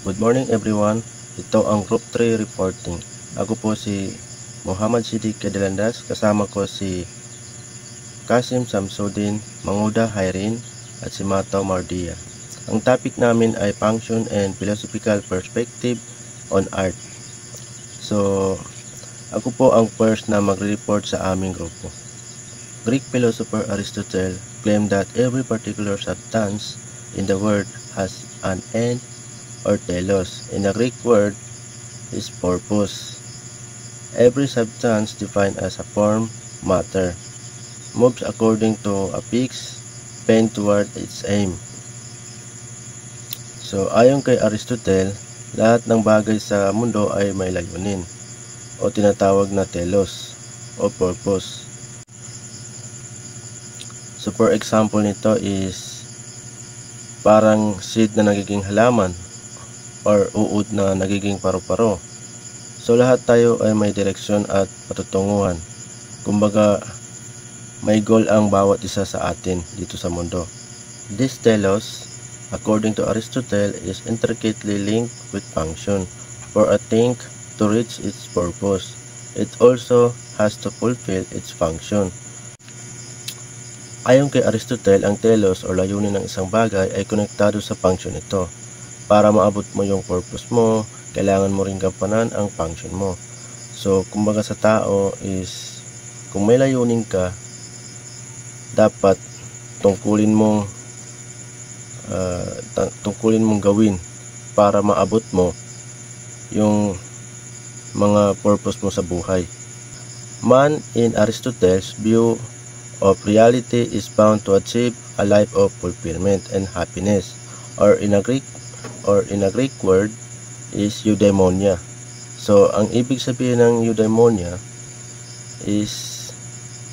Good morning everyone. Ito ang Group 3 reporting. Ako po si Muhammad Siddiq Kedelandas. Kasama ko si Kasim Samsudin, Manguda Hayrin at si Mataw Mardia. Ang topic namin ay function and philosophical perspective on art. So, ako po ang first na magre-report sa aming grupo. Greek philosopher Aristotle claimed that every particular substance in the world has an end or telos. In the Greek word is purpose. Every substance defined as a form, matter, moves according to a fixed bent toward its aim. So, ayon kay Aristotle, lahat ng bagay sa mundo ay may layunin o tinatawag na telos o purpose. So, for example nito is parang seed na nagiging halaman or uod na nagiging paru-paro. So lahat tayo ay may direksyon at patutunguhan. Kumbaga, may goal ang bawat isa sa atin dito sa mundo. This telos, according to Aristotle, is intricately linked with function. For a thing to reach its purpose, it also has to fulfill its function. Ayon kay Aristotle, ang telos o layunin ng isang bagay ay konektado sa function nito. Para maabot mo yung purpose mo, kailangan mo ring gampanan ang function mo. So, kumbaga sa tao is, kung may layunin ka, dapat tungkulin mong gawin para maabot mo yung mga purpose mo sa buhay. Man, in Aristotle's view of reality, is bound to achieve a life of fulfillment and happiness, or in a Greek word is eudaimonia. So, ang ibig sabihin ng eudaimonia is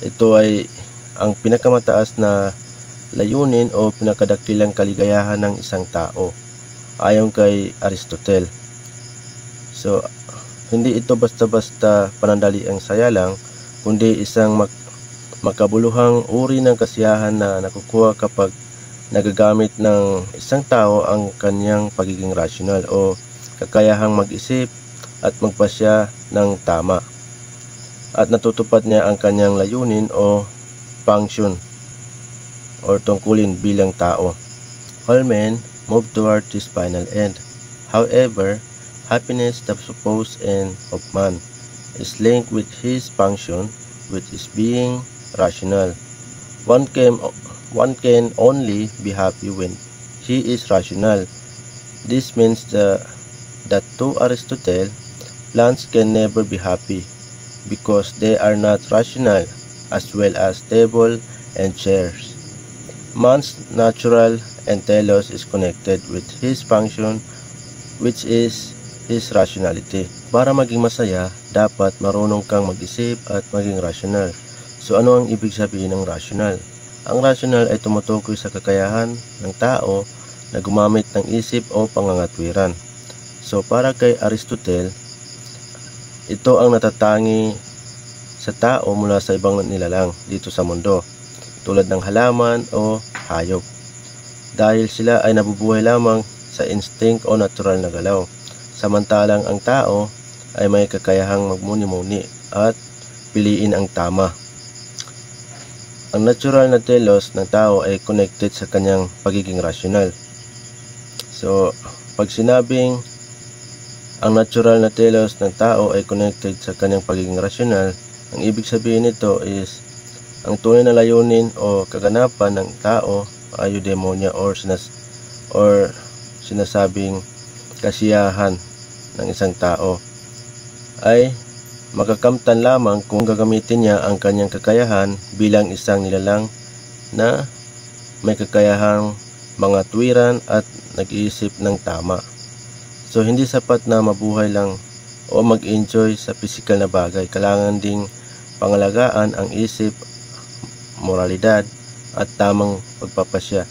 ito ay ang pinakamataas na layunin o pinakadakilang kaligayahan ng isang tao ayon kay Aristotle. So, hindi ito basta-basta panandaliang saya lang, kundi isang makabuluhang uri ng kasiyahan na nakukuha kapag nagagamit ng isang tao ang kanyang pagiging rational o kakayahang mag-isip at magpasya ng tama, at natutupad niya ang kanyang layunin o function or tungkulin bilang tao. All men move toward this final end. However, happiness, the supposed end of man, is linked with his function, which is being rational. One can only be happy when he is rational. This means that to Aristotle, plants can never be happy because they are not rational, as well as table and chairs. Man's natural and telos is connected with his function, which is his rationality. Para maging masaya, dapat marunong kang mag-isip at maging rational. So ano ang ibig sabihin ng rational? Ang rational ay tumutukoy sa kakayahan ng tao na gumamit ng isip o pangangatwiran. So para kay Aristotle, ito ang natatangi sa tao mula sa ibang nilalang dito sa mundo, tulad ng halaman o hayop, dahil sila ay nabubuhay lamang sa instinct o natural na galaw, samantalang ang tao ay may kakayahang magmuni-muni at piliin ang tama. Ang natural na telos ng tao ay connected sa kanyang pagiging rational. So, pag sinabing ang natural na telos ng tao ay connected sa kanyang pagiging rational, ang ibig sabihin nito is ang tunay na layunin o kaganapan ng tao ay eudaimonia or sinasabing kasiyahan ng isang tao ay makakamtan lamang kung gagamitin niya ang kanyang kakayahan bilang isang nilalang na may kakayahang mga tuwiran at nag-iisip ng tama. So, hindi sapat na mabuhay lang o mag-enjoy sa pisikal na bagay. Kailangan ding pangalagaan ang isip, moralidad, at tamang pagpapasya.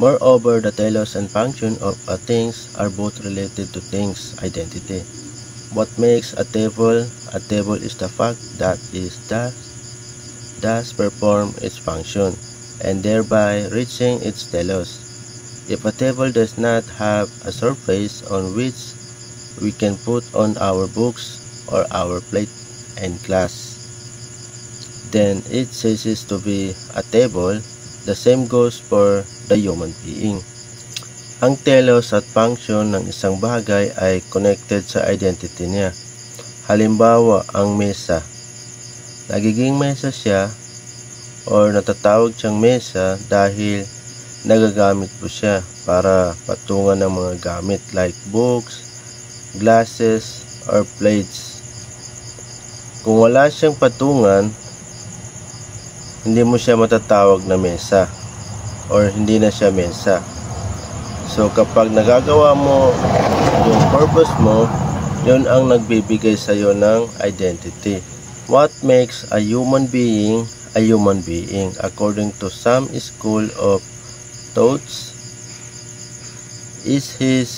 Moreover, the telos and function of a things are both related to things' identity. What makes a table is the fact that it does perform its function and thereby reaching its telos. If a table does not have a surface on which we can put on our books or our plate and glass, then it ceases to be a table. The same goes for the human being. Ang telos at function ng isang bagay ay connected sa identity niya. Halimbawa, ang mesa. Nagiging mesa siya or natatawag siyang mesa dahil nagagamit po siya para patungan ng mga gamit like books, glasses, or plates. Kung wala siyang patungan, hindi mo siya matatawag na mesa or hindi na siya mesa. So kapag nagagawa mo yung purpose mo, yun ang nagbibigay sa iyo ng identity. What makes a human being a human being according to some school of thoughts is his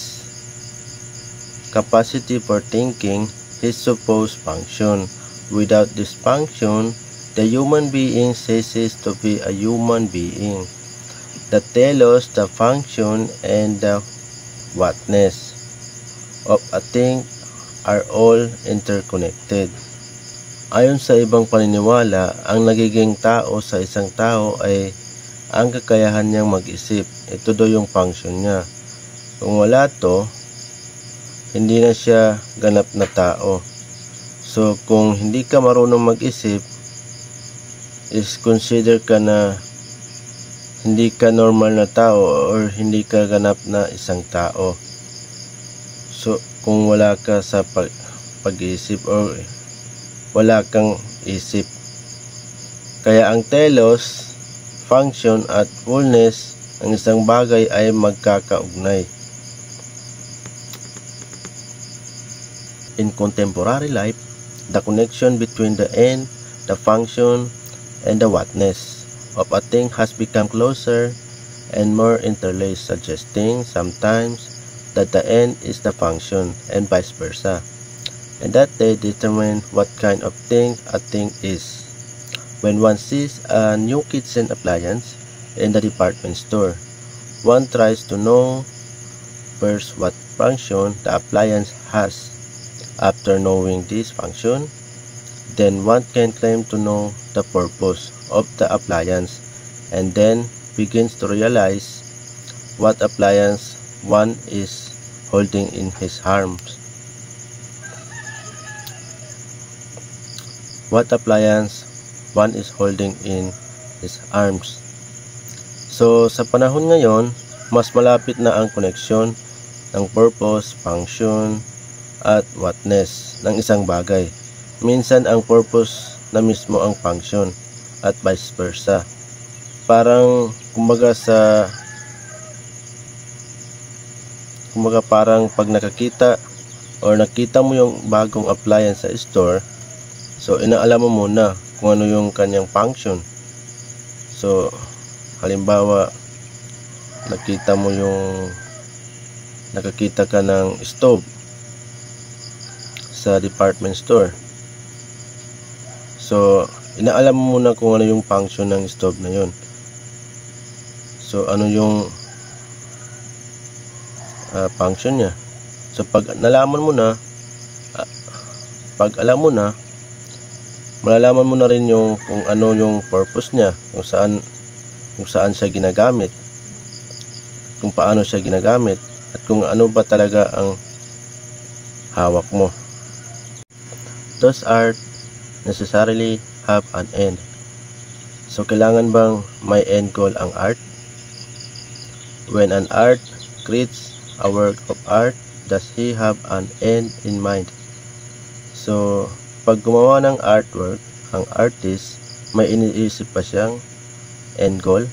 capacity for thinking, his supposed function. Without this function, the human being ceases to be a human being. The telos, the function, and the whatness of a thing are all interconnected. Ayon sa ibang paniniwala, ang nagiging tao sa isang tao ay ang kakayahan niyang mag-isip. Ito daw yung function niya. Kung wala to, hindi na siya ganap na tao. So, kung hindi ka marunong mag-isip, is consider ka na hindi ka normal na tao or hindi ka ganap na isang tao. So, kung wala ka sa pag-iisip or wala kang isip. Kaya ang telos, function at fullness ng isang bagay ay magkakaugnay. In contemporary life, the connection between the end, the function, and the whatness of a thing has become closer and more interlaced, suggesting sometimes that the end is the function and vice versa, and that they determine what kind of thing a thing is. When one sees a new kitchen appliance in the department store, one tries to know first what function the appliance has. After knowing this function, then one can claim to know the purpose of the appliance and then begins to realize what appliance one is holding in his arms. What appliance one is holding in his arms. So, sa panahon ngayon, mas malapit na ang koneksyon ng purpose, function, at whatness ng isang bagay. Minsan ang purpose na mismo ang function at vice versa. Parang parang pag nakita mo yung bagong appliance sa store, so inaalam mo muna kung ano yung kanyang function. So halimbawa, nakakita ka ng stove sa department store. So inaalam mo muna kung ano yung function ng stove na yun. So ano yung function niya. So pag nalaman mo na, malalaman mo na rin yung kung ano yung purpose niya, kung saan siya ginagamit, kung paano siya ginagamit, at kung ano ba talaga ang hawak mo. Those art necessarily have an end. So kailangan bang may end goal ang art? When an art creates a work of art, does he have an end in mind? So pag gumawa ng artwork, ang artist, may iniisip pa siyang end goal.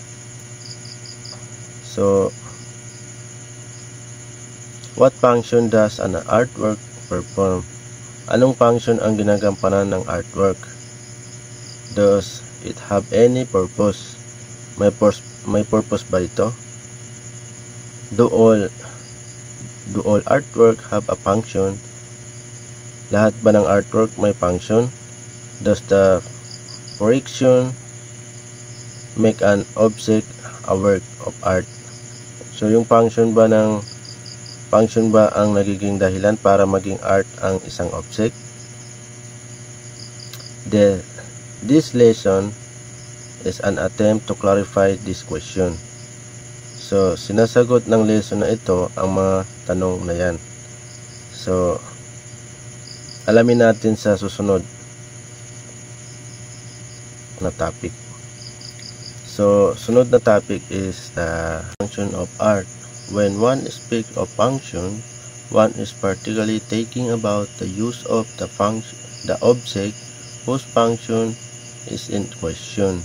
So what function does an artwork perform? Anong function ang ginagampanan ng artwork? Does it have any purpose? May purpose ba ito? Do all artwork have a function? Lahat ba ng artwork may function? Does the friction make an object a work of art? So yung function ba ang nagiging dahilan para maging art ang isang object? This lesson is an attempt to clarify this question. So sinasagot ng lesson na ito ang mga tanong na yan. So alamin natin sa susunod na topic. So sunod na topic is the function of art. When one speaks of function, one is particularly thinking about the use of the object whose function is in question.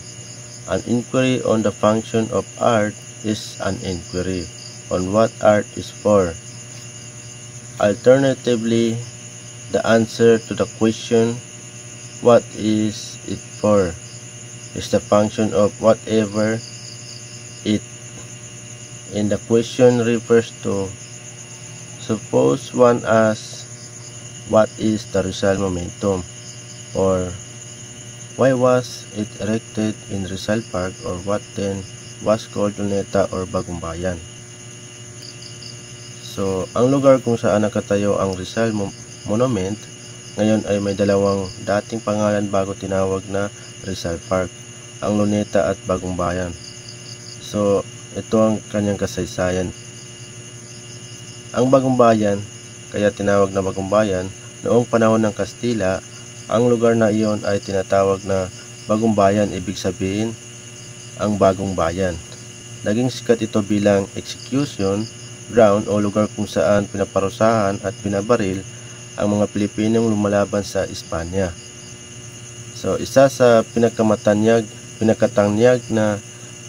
An inquiry on the function of art is an inquiry on what art is for. Alternatively, the answer to the question, what is it for, is the function of whatever it in the question refers to. Suppose one asks, what is the Rizal momentum? Or why was it erected in Rizal Park? Or what then was called Luneta or Bagong Bayan? So, ang lugar kung saan nakatayo ang Rizal Monument ngayon ay may dalawang dating pangalan bago tinawag na Rizal Park, ang Luneta at Bagong Bayan. So, ito ang kanyang kasaysayan. Ang Bagong Bayan, kaya tinawag na Bagong Bayan, noong panahon ng Kastila, ang lugar na iyon ay tinatawag na Bagong Bayan, ibig sabihin, ang Bagong Bayan. Naging sikat ito bilang execution ground o lugar kung saan pinaparusahan at pinabaril ang mga Pilipinong lumalaban sa Espanya. So, isa sa pinakatanyag na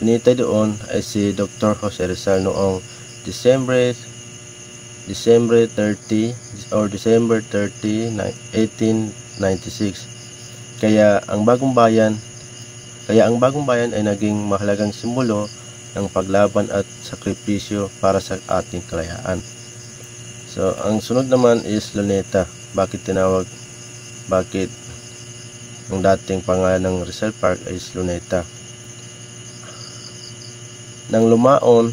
pinitay doon ay si Dr. Jose Rizal noong December 30, 1896. Kaya ang Bagong Bayan ay naging mahalagang simbolo ng paglaban at sakripisyo para sa ating kalayaan. So, ang sunod naman is Luneta. Bakit ang dating pangalan ng Rizal Park ay Luneta? Ang lumaon,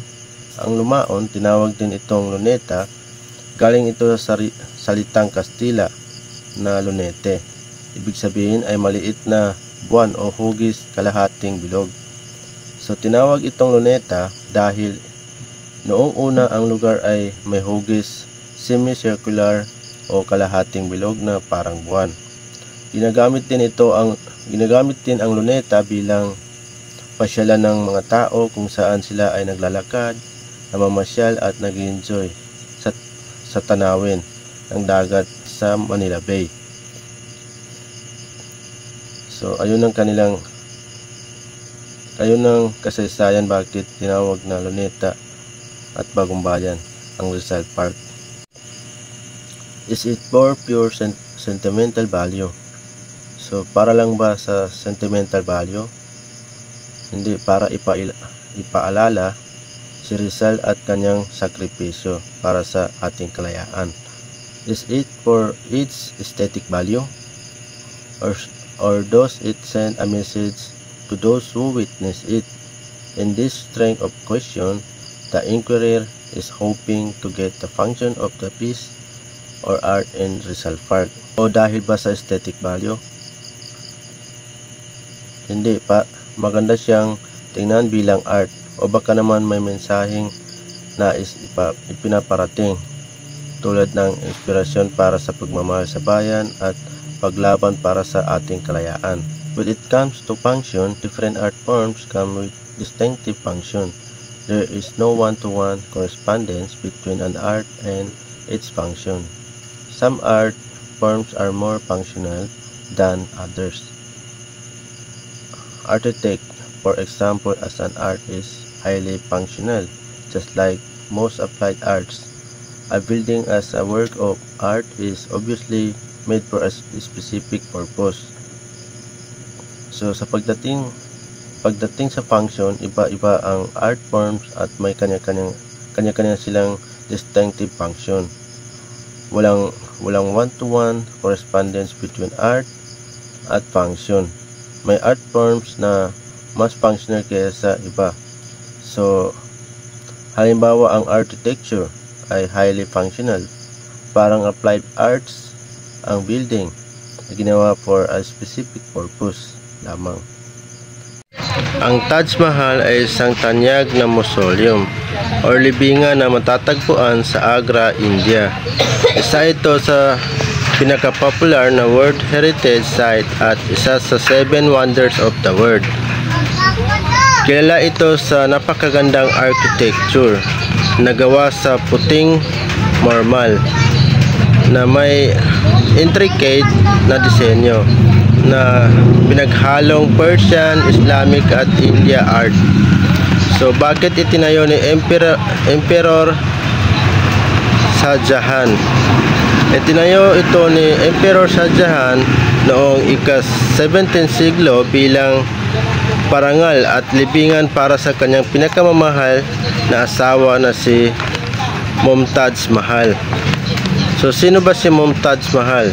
tinawag din itong Luneta. Galing ito sa salitang Kastila na lunete. Ibig sabihin ay maliit na buwan o hugis kalahating bilog. So tinawag itong Luneta dahil noong una ang lugar ay may hugis semicircular o kalahating bilog na parang buwan. Ginagamit din ang Luneta bilang pasyalan ng mga tao kung saan sila ay naglalakad, namamasyal at nag-enjoy sa tanawin ng dagat sa Manila Bay. So ayun ang kasaysayan bakit tinawag na Luneta at Bagong Bayan ang Rizal Park. Is it for pure sentimental value? So para lang ba sa sentimental value? Hindi, para ipaalala si Rizal at kanyang sakripisyo para sa ating kalayaan. Is it for its aesthetic value? Or does it send a message to those who witness it? In this string of question, the inquirer is hoping to get the function of the piece or art in Rizal Park. O dahil ba sa aesthetic value? Hindi pa. Maganda siyang tingnan bilang art o baka naman may mensaheng nais ipinaparating tulad ng inspirasyon para sa pagmamahal sa bayan at paglaban para sa ating kalayaan. When it comes to function, different art forms come with distinctive function. There is no one-to-one correspondence between an art and its function. Some art forms are more functional than others. Architect, for example, as an art is highly functional, just like most applied arts. A building as a work of art is obviously made for a specific purpose. So sa pagdating sa function, iba-iba ang art forms at may kanya-kanya silang distinctive function. Walang one-to-one correspondence between art at function. May art forms na mas functional kaysa sa iba. So, Halimbawa, ang architecture ay highly functional. Parang applied arts ang building na ginawa for a specific purpose lamang. Ang Taj Mahal ay isang tanyag na mausoleum or libingan na matatagpuan sa Agra, India. Isa ito sa pinaka-popular na World Heritage Site at isa sa 7 Wonders of the World. Kilala ito sa napakagandang architecture na gawa sa puting marmal na may intricate na disenyo na pinaghalong Persian, Islamic at India art. So bakit itinayo ni Emperor Shah Jahan? Itinayo ito ni Emperor Shah Jahan noong ika-17 siglo bilang parangal at libingan para sa kanyang pinakamamahal na asawa na si Mumtaz Mahal. So sino ba si Mumtaz Mahal?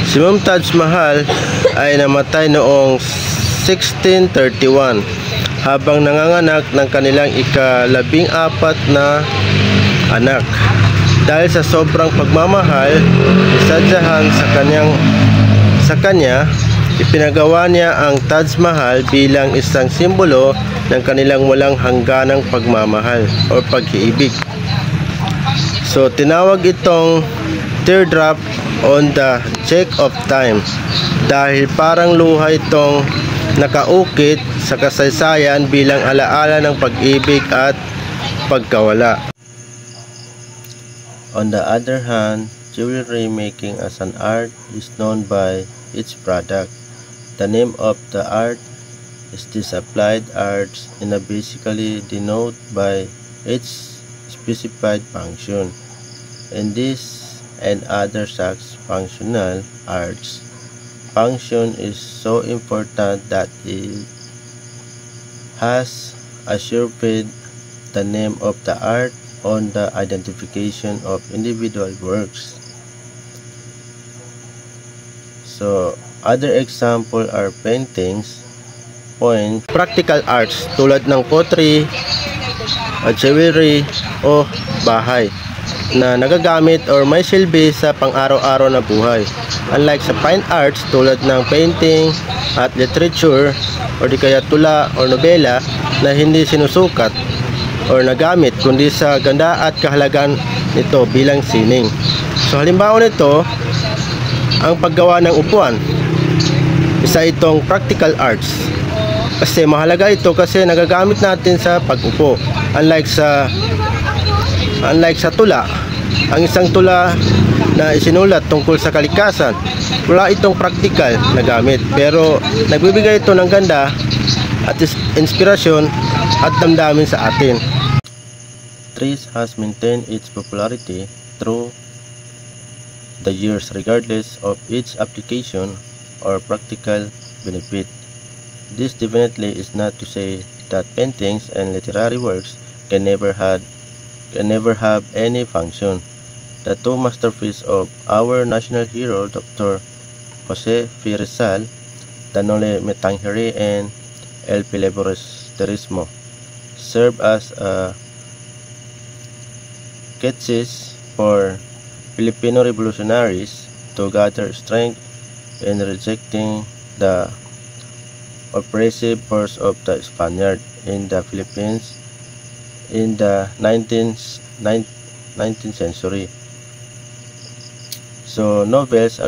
Si Mumtaz Mahal ay namatay noong 1631 habang nanganganak ng kanilang ika-14 na anak. Dahil sa sobrang pagmamahal ni Shah Jahan sa kanya, ipinagawa niya ang Taj Mahal bilang isang simbolo ng kanilang walang hangganang pagmamahal o pag-iibig. So tinawag itong teardrop on the cheek of time dahil parang luha itong nakaukit sa kasaysayan bilang alaala ng pag-ibig at pagkawala. On the other hand, jewelry making as an art is known by its product. The name of the art is this applied arts and basically denoted by its specified function. In this and other such functional arts, function is so important that it has usurped the name of the art on the identification of individual works. So, other example are paintings, practical arts tulad ng pottery, jewelry o bahay na nagagamit or may silbi sa pang-araw-araw na buhay. Unlike sa fine arts tulad ng painting at literature o di kaya tula o nobela na hindi sinusukat or nagamit kundi sa ganda at kahalagan nito bilang sining. So halimbawa nito, ang paggawa ng upuan. Isa itong practical arts. Kasi mahalaga ito kasi nagagamit natin sa pag-upo. Unlike sa tula, ang isang tula na isinulat tungkol sa kalikasan, wala itong practical na gamit. Pero nagbibigay ito ng ganda at inspirasyon at damdamin sa atin. Trees has maintained its popularity through the years regardless of its application or practical benefit. This definitely is not to say that paintings and literary works can never have any function. The two masterpieces of our national hero, Dr. Jose P. Rizal, Danole Metangere and El Filibusterismo, serve as a catechis for Filipino revolutionaries to gather strength in rejecting the oppressive force of the Spaniard in the Philippines in the 19th century. So novels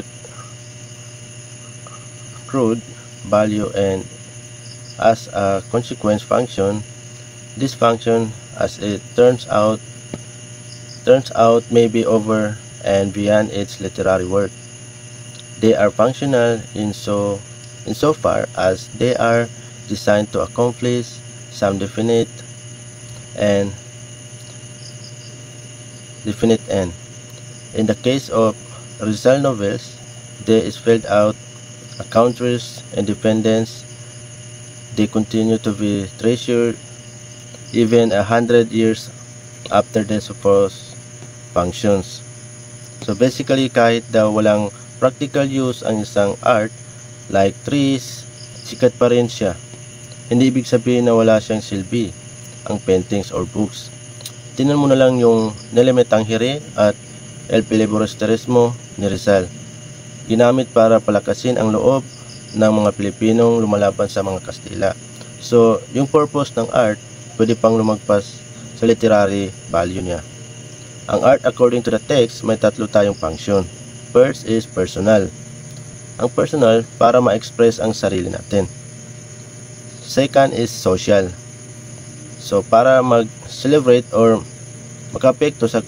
accrued value and as a consequence function. This function, as it turns out may be over and beyond its literary work. They are functional insofar as they are designed to accomplish some definite end. In the case of Rizal novels, they spelled out a country's independence. They continue to be treasured even 100 years after their supposed functions. So basically, kahit daw walang practical use ang isang art like trees, sikat pa rin siya. Hindi ibig sabihin na wala siyang silbi. ang paintings or books. Tingnan mo na lang yung Nelimet Tanghiri at El Filibusterismo ni Rizal. Ginamit para palakasin ang loob ng mga Pilipinong lumalaban sa mga Kastila. So, yung purpose ng art, pwede pang lumagpas sa literary value niya. Ang art according to the text, may tatlo tayong function. First is personal. Ang personal, para ma-express ang sarili natin. Second is social. So, para mag-celebrate or maka-apekto sa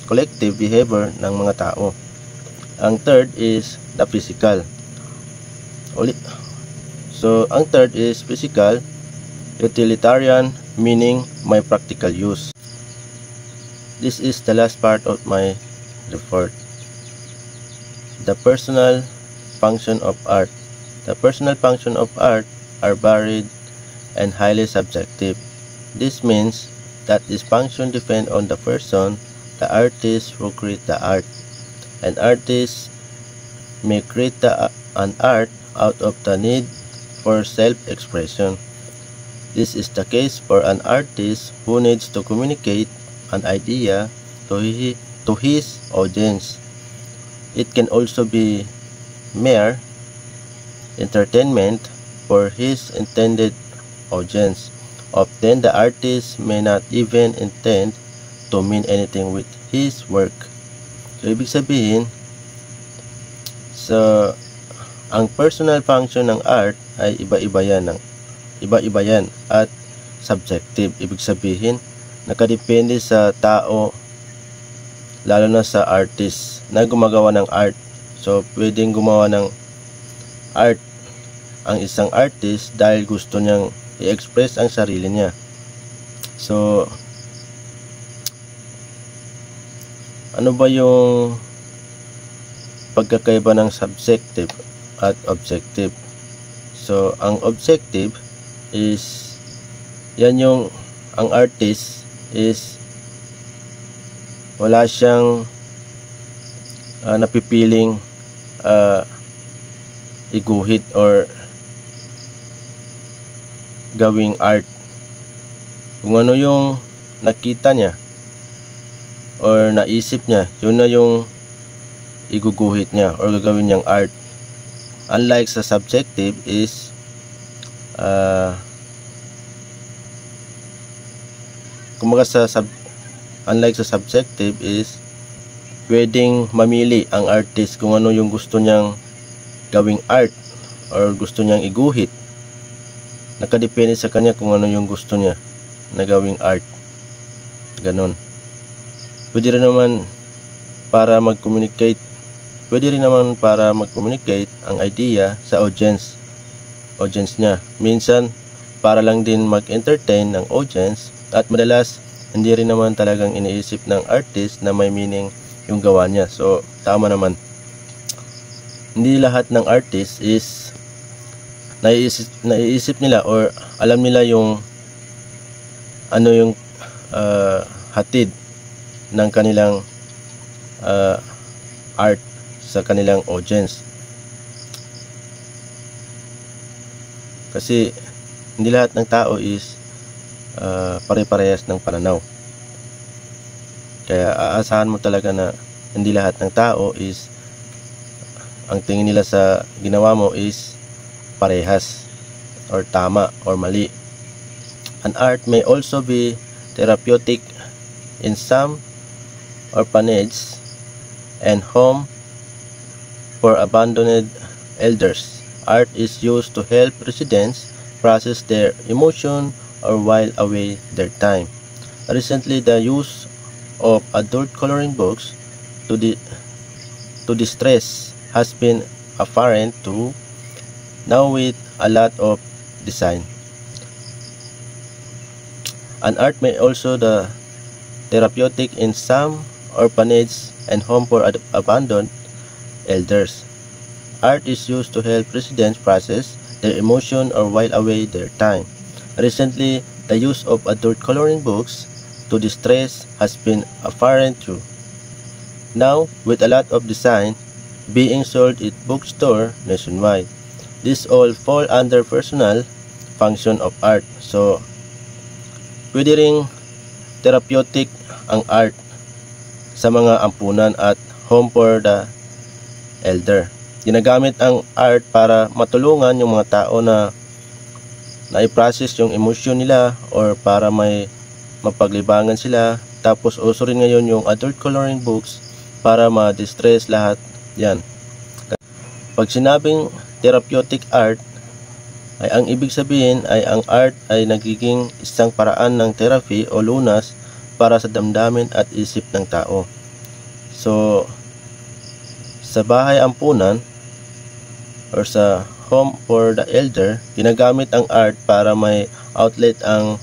collective behavior ng mga tao. Ang third is the physical. So, ang third is physical, utilitarian, meaning may practical use. This is the last part of my report. The personal function of art. The personal function of art are varied and highly subjective. This means that this function depends on the person, the artist who create the art. An artist may create an art out of the need for self-expression. This is the case for an artist who needs to communicate an idea to his audience. It can also be mere entertainment for his intended audience. Often the artist may not even intend to mean anything with his work. So, ibig sabihin, ang personal function ng art ay iba-iba yan at subjective. Ibig sabihin, nakadepende sa tao, lalo na sa artist na gumagawa ng art. So, pwedeng gumawa ng art ang isang artist dahil gusto niyang i-express ang sarili niya. So, ano ba yung pagkakaiba ng subjective at objective? So, ang objective is yan yung ang artist is wala siyang napipiling iguhit or gawing art. Kung ano yung nakita niya or naisip niya, yun na yung iguguhit niya or gagawin niyang art. Unlike sa subjective is unlike sa subjective is pwedeng mamili ang artist kung ano yung gusto niyang gawing art or gusto niyang iguhit. Nakadepende sa kanya kung ano yung gusto niya na gawing art. Ganon. Pwede rin naman para mag-communicate ang idea sa audience niya. Minsan para lang din mag-entertain ng audience, at madalas hindi rin naman talagang iniisip ng artist na may meaning yung gawa niya. So tama naman. Hindi lahat ng artist is naiisip nila or alam nila yung ano yung hatid ng kanilang art sa kanilang audience. Kasi hindi lahat ng tao is pare-parehas ng pananaw. Kaya aasahan mo talaga na hindi lahat ng tao is ang tingin nila sa ginawa mo is parehas or tama or mali. An art may also be therapeutic. In some orphanages and home for abandoned elders, art is used to help residents process their emotion or while away their time. Recently, the use of adult coloring books to distress has been apparent too, now with a lot of design. An art may also be therapeutic in some orphanages and home for abandoned elders. Art is used to help residents process their emotion or while away their time. Recently, the use of adult coloring books to distress has been apparent too, now with a lot of design being sold at bookstore nationwide. These all fall under personal function of art. So, Pwede ring therapeutic ang art sa mga ampunan at home for the elder. Ginagamit ang art para matulungan yung mga tao na i-process yung emosyon nila or para may mapaglibangan sila. Tapos uso rin ngayon yung adult coloring books para ma-distress lahat yan. Pag sinabing therapeutic art, ay ang ibig sabihin ay ang art ay nagiging isang paraan ng therapy o lunas para sa damdamin at isip ng tao. So, sa bahay ampunan or sa home for the elder, ginagamit ang art para may outlet ang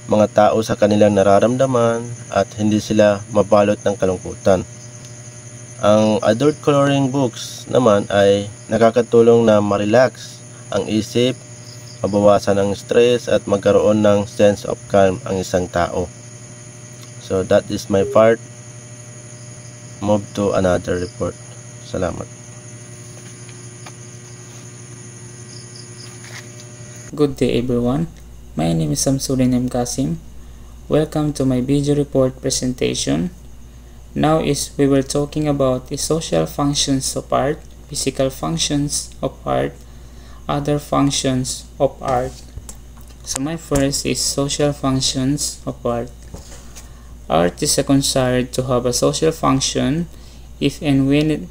mga tao sa kanilang nararamdaman at hindi sila mabalot ng kalungkutan. Ang adult coloring books naman ay nakakatulong na ma-relax ang isip, mabawasan ang stress at magkaroon ng sense of calm ang isang tao. So that is my part. Move to another report. Salamat. Good day everyone. My name is Samsudin M. Kasim. Welcome to my video report presentation. Now we were talking about the social functions of art, physical functions of art, other functions of art. So my first is social functions of art. Art is considered to have a social function if and when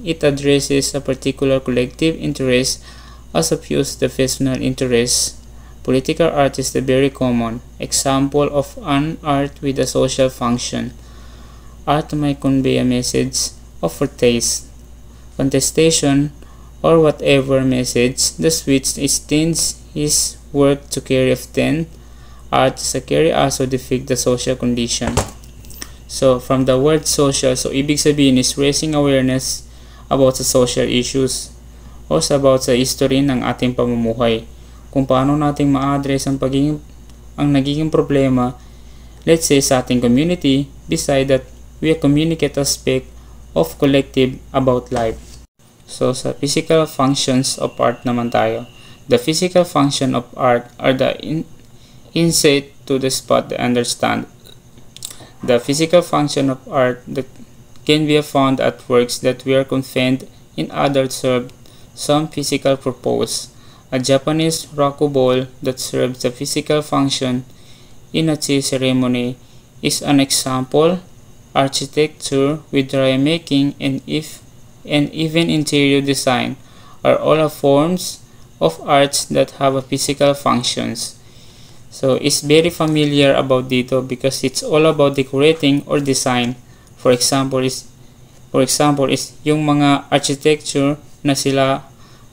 it addresses a particular collective interest as opposed to personal interest. Political art is the very common example of an art with a social function. Art might convey a message of protest, contestation, or whatever message the which intends his work to carry often. Art is a carry also depict the social condition. So from the word social, so ibig sabihin is raising awareness about the social issues o about sa history ng ating pamumuhay. Kung paano nating ma-address ang nagiging problema, let's say sa ating community, beside that we communicate aspect of collective about life. So sa physical functions of art naman tayo. The physical function of art are the insight to the spot to understand. The physical function of art that can be found at works that were confined in other served some physical purpose. A Japanese raku bowl that serves the physical function in a tea ceremony is an example. Architecture with dry making and even interior design are all forms of arts that have a physical functions. So it's very familiar about dito because it's all about decorating or design. For example is yung mga architecture na sila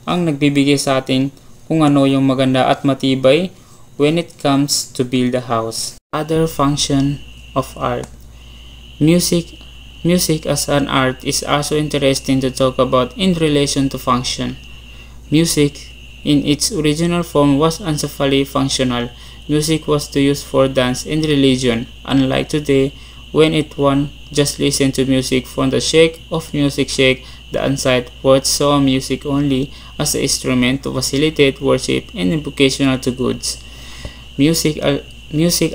ang nagbibigay sa atin kung ano yung maganda at matibay when it comes to build a house. Other function of art. Music as an art is also interesting to talk about in relation to function. Music in its original form was ancestral functional. Music was used for dance and religion, unlike today when one just listen to music from the shake of music shake. The ancient words saw music only as an instrument to facilitate worship and invocational to goods. Music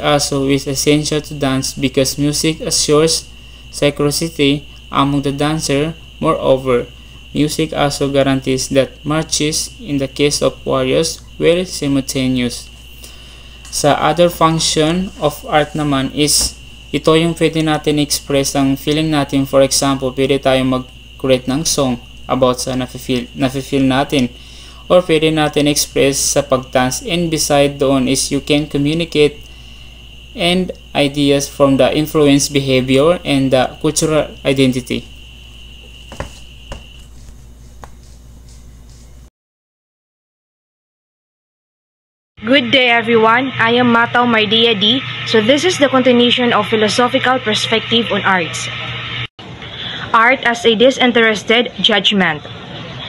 also is essential to dance because music assures synchronicity among the dancer. Moreover, music also guarantees that marches in the case of warriors were simultaneous. Sa other function of art naman is ito yung pwede natin express ang feeling natin. For example, pwede tayong mag-create ng song about sa nafe-feel natin, or pwede natin express sa pag-dance, and beside doon is you can communicate and ideas from the influence behavior and the cultural identity. Good day everyone, I am Matao Mardia D. So this is the continuation of philosophical perspective on arts. Art as a disinterested judgment.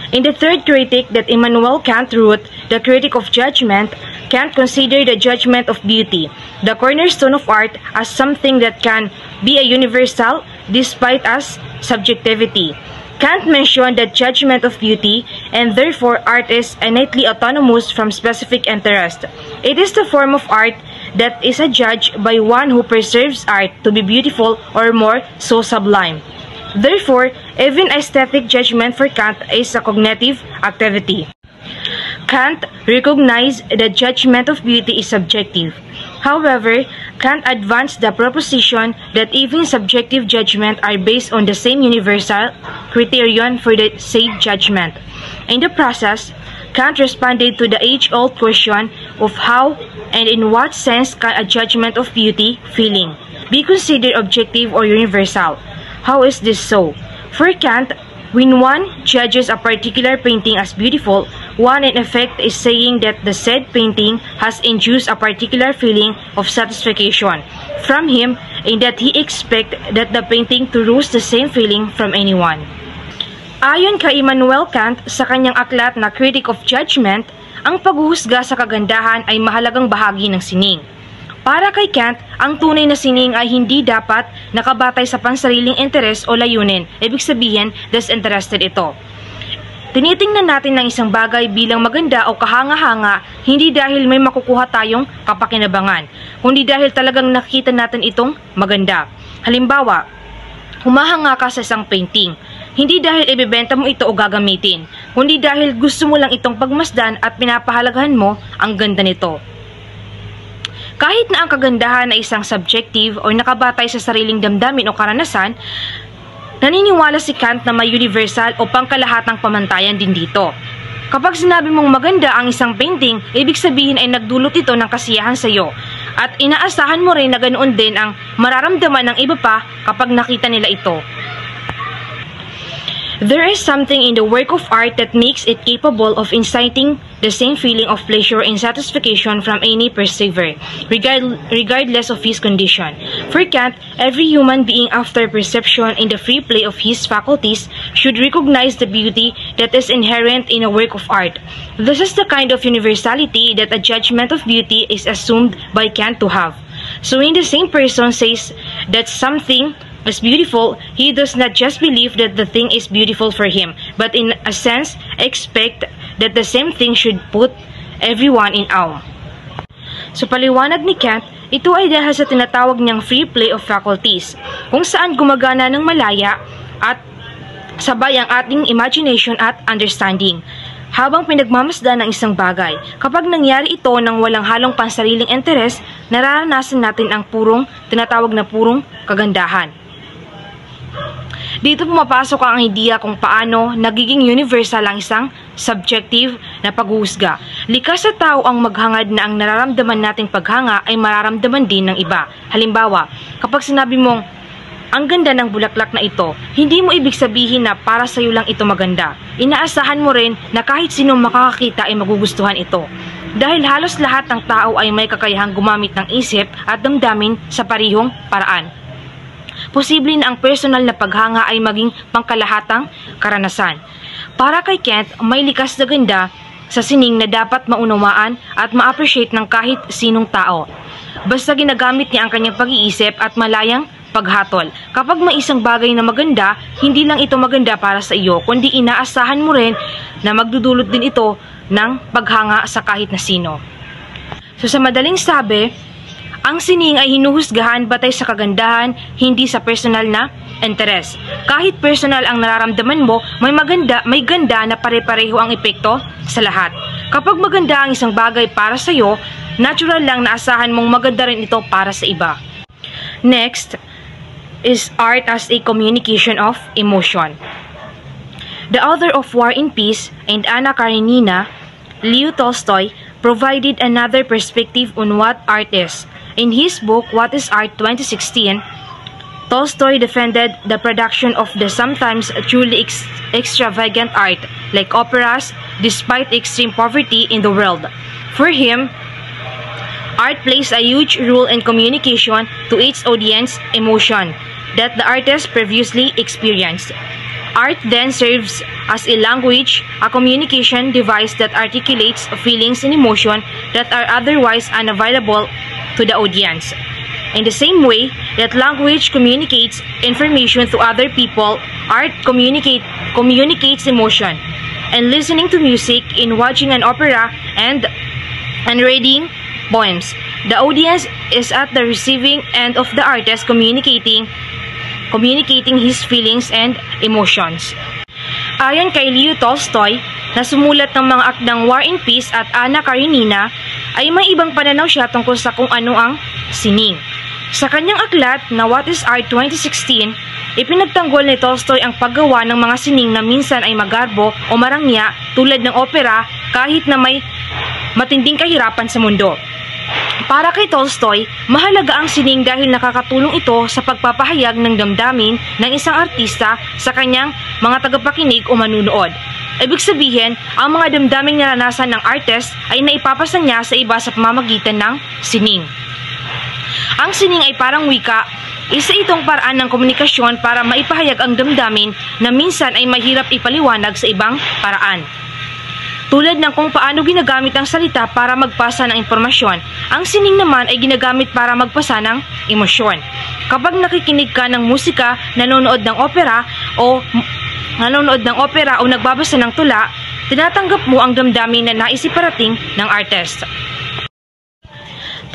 In the third critique that Immanuel Kant wrote, the critic of judgment, Kant considered the judgment of beauty, the cornerstone of art, as something that can be a universal despite its subjectivity. Kant mentioned the judgment of beauty, and therefore art is innately autonomous from specific interest. It is the form of art that is adjudged by one who perceives art to be beautiful or more so sublime. Therefore, even aesthetic judgment for Kant is a cognitive activity. Kant recognized that judgment of beauty is subjective. However, Kant advanced the proposition that even subjective judgment are based on the same universal criterion for the said judgment. In the process, Kant responded to the age-old question of how and in what sense can a judgment of beauty, feeling, be considered objective or universal. How is this so? For Kant, when one judges a particular painting as beautiful, one in effect is saying that the said painting has induced a particular feeling of satisfaction from him, and that he expects that the painting to rouse the same feeling from anyone. Ayon kay Immanuel Kant sa kanyang aklat na Critic of Judgment, ang paghuhusga sa kagandahan ay mahalagang bahagi ng sining. Para kay Kant, ang tunay na sining ay hindi dapat nakabatay sa pansariling interes o layunin, ibig sabihin, disinterested ito. Tinitingnan natin ng isang bagay bilang maganda o kahanga-hanga hindi dahil may makukuha tayong kapakinabangan, kundi dahil talagang nakita natin itong maganda. Halimbawa, humahanga ka sa isang painting, hindi dahil ibebenta mo ito o gagamitin, kundi dahil gusto mo lang itong pagmasdan at pinapahalagahan mo ang ganda nito. Kahit na ang kagandahan ay isang subjective o nakabatay sa sariling damdamin o karanasan, naniniwala si Kant na may universal o pangkalahatang pamantayan din dito. Kapag sinabi mong maganda ang isang painting, ibig sabihin ay nagdulot ito ng kasiyahan sa iyo. At inaasahan mo rin na ganoon din ang mararamdaman ng iba pa kapag nakita nila ito. There is something in the work of art that makes it capable of inciting the same feeling of pleasure and satisfaction from any perceiver, regardless of his condition. For Kant, every human being after perception in the free play of his faculties should recognize the beauty that is inherent in a work of art. This is the kind of universality that a judgment of beauty is assumed by Kant to have. So when the same person says that something is beautiful, he does not just believe that the thing is beautiful for him, but in a sense, expect that the same thing should put everyone in awe. So paliwanag ni Kant, ito ay dahil sa tinatawag niyang free play of faculties, kung saan gumagana ng malaya at sabay ang ating imagination at understanding, habang pinagmamasdan ng isang bagay. Kapag nangyari ito ng walang halong pansariling interes, nararanasan natin ang tinatawag na purong kagandahan. Dito pumapasok ang ideya kung paano nagiging universal ang isang subjective na paghuhusga. Likas sa tao ang maghangad na ang nararamdaman nating paghanga ay mararamdaman din ng iba. Halimbawa, kapag sinabi mong, ang ganda ng bulaklak na ito, hindi mo ibig sabihin na para sa iyo lang ito maganda. Inaasahan mo rin na kahit sino makakakita ay magugustuhan ito. Dahil halos lahat ng tao ay may kakayahang gumamit ng isip at damdamin sa parihong paraan. Posible na ang personal na paghanga ay maging pangkalahatang karanasan. Para kay Kant, may likas na ganda sa sining na dapat maunawaan at ma-appreciate ng kahit sinong tao. Basta ginagamit niya ang kanyang pag-iisip at malayang paghatol. Kapag may isang bagay na maganda, hindi lang ito maganda para sa iyo, kundi inaasahan mo rin na magdudulot din ito ng paghanga sa kahit na sino. So sa madaling sabi, ang sining ay hinuhusgahan batay sa kagandahan, hindi sa personal na interes. Kahit personal ang nararamdaman mo, may ganda na pare-pareho ang epekto sa lahat. Kapag maganda ang isang bagay para sa iyo, natural lang na asahan mong maganda rin ito para sa iba. Next is art as a communication of emotion. The author of War and Peace and Anna Karenina, Leo Tolstoy, provided another perspective on what art is. In his book, What is Art 2016, Tolstoy defended the production of the sometimes truly extravagant art, like operas, despite extreme poverty in the world. For him, art plays a huge role in communication to its audience emotion that the artist previously experienced. Art then serves as a language, a communication device that articulates feelings and emotion that are otherwise unavailable to the audience. In the same way that language communicates information to other people, art communicates emotion. And listening to music, in watching an opera, and reading poems, the audience is at the receiving end of the artist communicating his feelings and emotions. Ayon kay Leo Tolstoy, na sumulat ng mga akdang War and Peace at Anna Karenina, ay may ibang pananaw siya tungkol sa kung ano ang sining. Sa kanyang aklat na What is Art 2016, ipinagtanggol ni Tolstoy ang paggawa ng mga sining na minsan ay magarbo o marangya tulad ng opera kahit na may matinding kahirapan sa mundo. Para kay Tolstoy, mahalaga ang sining dahil nakakatulong ito sa pagpapahayag ng damdamin ng isang artista sa kanyang mga tagapakinig o manunood. Ibig sabihin, ang mga damdaming naranasan ng artist ay naipapasa niya sa iba sa pamamagitan ng sining. Ang sining ay parang wika, isa itong paraan ng komunikasyon para maipahayag ang damdamin na minsan ay mahirap ipaliwanag sa ibang paraan. Tulad ng kung paano ginagamit ang salita para magpasa ng impormasyon, ang sining naman ay ginagamit para magpasa ng emosyon. Kapag nakikinig ka ng musika, nanonood ng opera o nagbabasa ng tula, tinatanggap mo ang damdamin na nais iparating ng artist.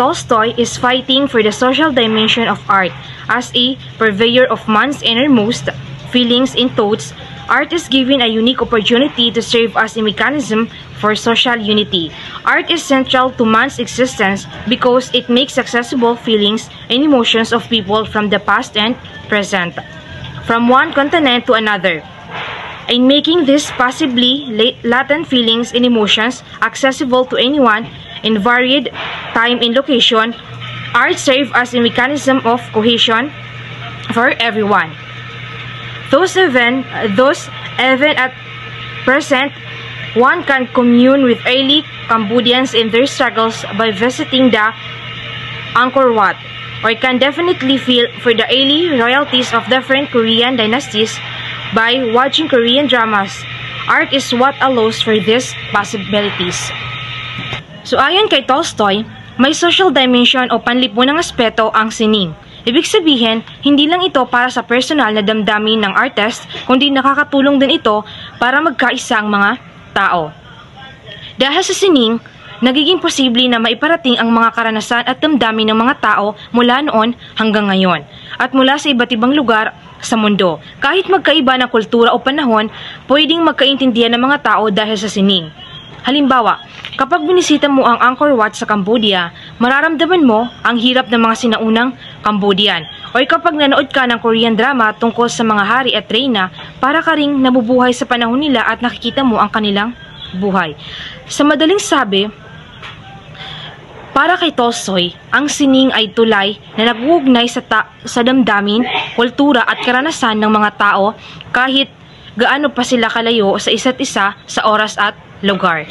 Tolstoy is fighting for the social dimension of art. As a purveyor of man's innermost feelings and thoughts, art is given a unique opportunity to serve as a mechanism for social unity. Art is central to man's existence because it makes accessible feelings and emotions of people from the past and present, from one continent to another. In making these possibly latent feelings and emotions accessible to anyone in varied time and location, art serves as a mechanism of cohesion for everyone. Thus even at present, one can commune with early Cambodians in their struggles by visiting the Angkor Wat, or can definitely feel for the early royalties of different Korean dynasties by watching Korean dramas. Art is what allows for these possibilities. So ayon kay Tolstoy, may social dimension o panlipunang aspeto ang sining. Ibig sabihin, hindi lang ito para sa personal na damdamin ng artist, kundi nakakatulong din ito para magkaisa ang mga tao. Dahil sa sining, nagiging posible na maiparating ang mga karanasan at damdamin ng mga tao mula noon hanggang ngayon, at mula sa iba't ibang lugar sa mundo. Kahit magkaiba ng kultura o panahon, pwedeng magkaintindihan ng mga tao dahil sa sining. Halimbawa, kapag binisita mo ang Angkor Wat sa Cambodia, mararamdaman mo ang hirap ng mga sinaunang Cambodian. O kapag nanood ka ng Korean drama tungkol sa mga hari at reyna, para ka ring nabubuhay sa panahon nila at nakikita mo ang kanilang buhay. Sa madaling sabi, para kay Tolstoy, ang sining ay tulay na nag-uugnay sa damdamin, kultura at karanasan ng mga tao kahit gaano pa sila kalayo sa isa't isa sa oras at lugar.